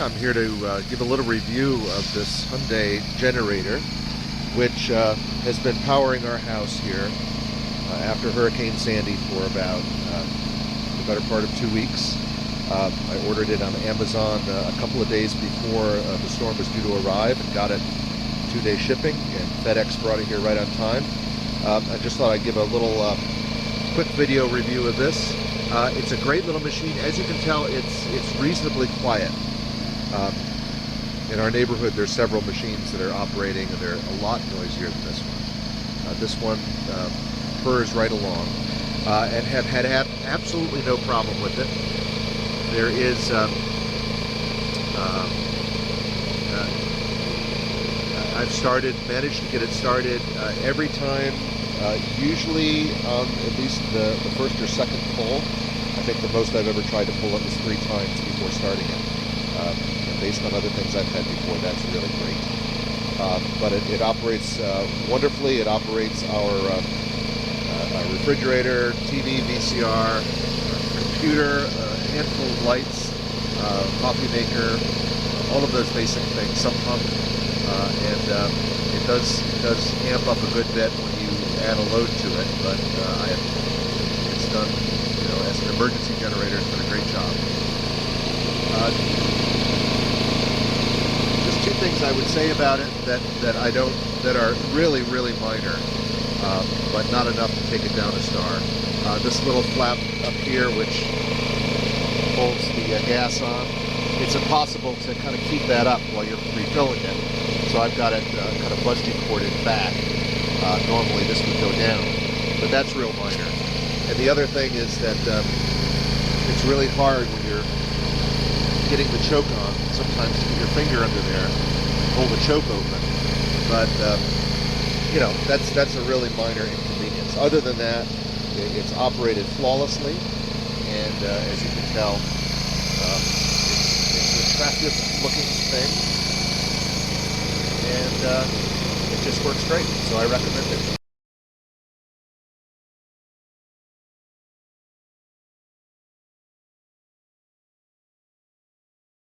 I'm here to give a little review of this Hyundai generator, which has been powering our house here after Hurricane Sandy for about the better part of 2 weeks. I ordered it on Amazon a couple of days before the storm was due to arrive and got it 2-day shipping, and FedEx brought it here right on time. I just thought I'd give a little quick video review of this. It's a great little machine. As you can tell, it's reasonably quiet. In our neighborhood, there's several machines that are operating, and they're a lot noisier than this one. This one purrs right along, and have had absolutely no problem with it. There is I've managed to get it started every time, usually on at least the first or second pull. I think the most I've ever tried to pull it was 3 times before starting it. Based on other things I've had before, that's really great. But it operates wonderfully. It operates our refrigerator, TV, VCR, computer, a handful of lights, coffee maker, all of those basic things, some pump, and it does amp up a good bit when you add a load to it, but it's done, as an emergency generator, it's done a great job. Just 2 things I would say about it that are really, really minor, but not enough to take it down a star. This little flap up here, which holds the gas on, it's impossible to kind of keep that up while you're refilling it. So I've got it kind of busty corded back. Normally this would go down, but that's real minor. And the other thing is that it's really hard when you're getting the choke on, sometimes to get your finger under there and pull the choke open. But that's a really minor inconvenience. Other than that, it's operated flawlessly, and as you can tell, it's an attractive looking thing, and it just works great. So I recommend it.